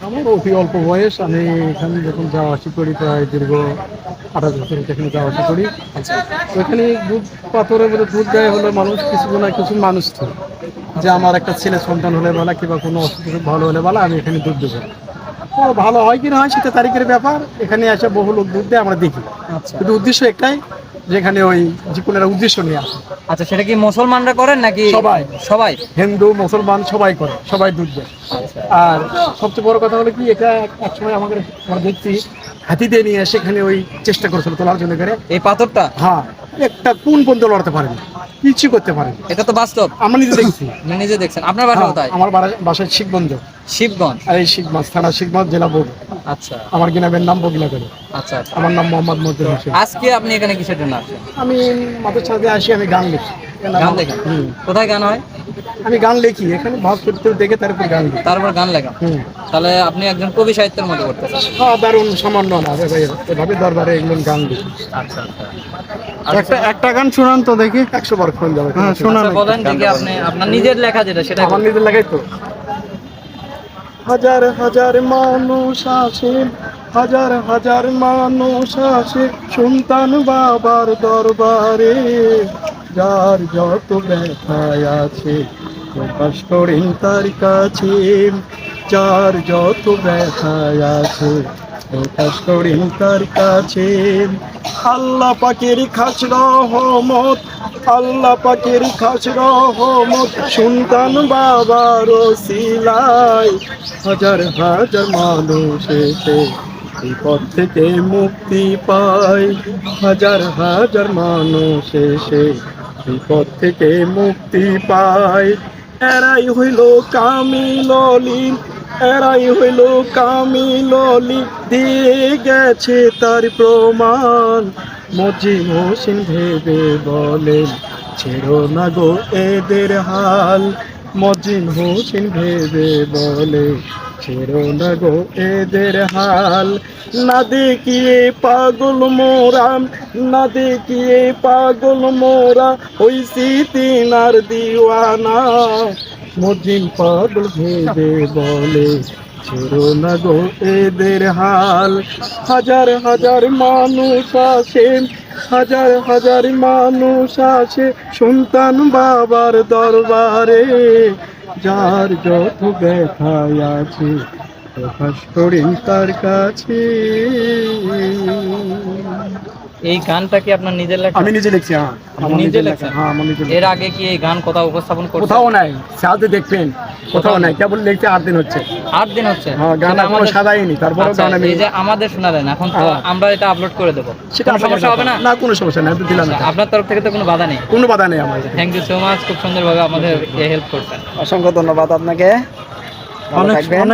আমার অতি অল্প বয়স, আমি এখানে যখন যাওয়া আসি করি প্রায় দীর্ঘ 28 বছর এখানে যাওয়া আসি করি। আচ্ছা তো এখানে দুধ পাথরের মধ্যে দুধ দেয় হলে মানুষ কিছু না কিছু মানুষ তো, যে আমার একটা ছেলে সন্তান হলে বলা কিংবা কোনো অসুবিধা ভালো হলে বলা আমি এখানে দুধ দেবো। তো ভালো হয় কি না হয় সেটা তারিখের ব্যাপার। এখানে এসে বহু লোক দুধ দেয়, আমরা দেখি। আচ্ছা কিন্তু উদ্দেশ্য একটাই, যেখানে ওই যে কোনো একটা উদ্দেশ্য নিয়ে আসে। আচ্ছা, সেটা কি মুসলমানরা করেন নাকি সবাই, সবাই? হিন্দু মুসলমান সবাই করে, সবাই দুধ দেয়। আচ্ছা আর সবচেয়ে বড় কথা হলো কি, এটা এক সময় আমাদের আমরা দেখছি হাতি দিয়ে নিয়ে এসে এখানে ওই চেষ্টা করেছিল তোলার জন্য করে। এই পাথরটা হ্যাঁ, একটা কোন পর্যন্ত লড়তে পারেনি, কিছু করতে পারেনি। এটা তো বাস্তব, আমরা নিজে দেখছি। আপনি নিজে দেখছেন। আপনার বাসা হ্যাঁ, কোথায়? আমার বাসায় শিবগঞ্জ। শিবগঞ্জ। আর এই শিবগঞ্জ থানা, শিবগঞ্জ জেলা বগুড়া। আচ্ছা আমার গ্রামের নাম বগিলা করে। আচ্ছা আচ্ছা। আমার নাম মোহাম্মদ মজদুর হোসেন। আজকে আপনি এখানে কিসের জন্য আসছেন? আমি মাথার সাথে আসি, আমি গান লিখি। গান লেখেন? হুম, কোথায় গান হয়? আমি গান লিখি এখানে, ভাব করতে দেখে তারপর গান লিখি। তারপর গান লেখা? হুম। তাহলে আপনি একজন কবি সাহিত্যের মতো করতেছেন। হ্যাঁ, দারুণ সামান্য না ভাই, এভাবে দরবারে এগুলো গান লিখি। আচ্ছা আচ্ছা। একটা গান শোনান তো দেখি, 100 বার ফোন যাবে। হ্যাঁ শোনান। আচ্ছা, বলেন দেখি, আপনি আপনার নিজের লেখা যেটা সেটা আমার নিজের লাগাই তো। হাজার হাজার মানুষ আসে, হাজার হাজার মানুষ আসে সন্তান বাবার দরবারে, যার যত ব্যথায় আছে প্রকাশ করেন তার কাছে, যার যত ব্যথায় আছে প্রকাশ করেন তার কাছে। আল্লাহ পাকের খাস রহমত, আল্লাহ পাকের খাস রহমত সন্তান বাবার ওসিলায়, হাজার হাজার মানুষ এসে এই পথ থেকে মুক্তি পায়, হাজার হাজার মানুষ এসে এই পথ থেকে মুক্তি পায়। এরাই হইল কামিল অলি, এরাই হইল কামিল অলি, দিয়ে গেছে তার প্রমাণ। মজিদ হোসেন ভেবে বলেন ছেড়ো না গো এদের হাল, মজিদ হোসেন ভেবে বলে ছেড়ো না গো এদের হাল। না দেখিয়ে পাগল মোরা, না দেখিয়ে পাগল মোরা হইছি তিনার দিওয়ানা, মজিদ পাগল ভেবে বলে ছেড়ো না গো এদের হাল। হাজার হাজার মানুষ আসে, হাজার হাজার মানুষ আসে সন্তান বাবার দরবারে, যার যত ব্যথায় আছে প্রকাশ করেন তার কাছে। এই গানটা কি আপনার নিজের লেখা? আমি নিজে লিখছি। হ্যাঁ, আপনি নিজে লেখেন? হ্যাঁ, আমার নিজে। এর আগে কি এই গান কোথাও উপস্থাপন করছেন? কোথাও নাই, সাথে দেখবেন কোথাও নাই, কেবল লিখতে 8 দিন হচ্ছে। 8 দিন হচ্ছে? হ্যাঁ, গান সেটা এখনো আমাদের সাজাইনি, তারপরেও আচ্ছা, গান আমি। এই যে আমাদের শোনালেন, এখন তো হ্যাঁ। আমরা এটা আপলোড করে দেবো, সেটা কোনো সমস্যা হবে না? না, কোনো সমস্যা নাই, দিলাম। আচ্ছা, আপনার তরফ থেকে তো কোনো বাধা নেই? কোনো বাধা নেই আমার। থ্যাংক ইউ সো মাচ, খুব সুন্দরভাবে আমাদের হেল্প করছেন। অসংখ্য ধন্যবাদ আপনাকে। ভালো থাকবেন।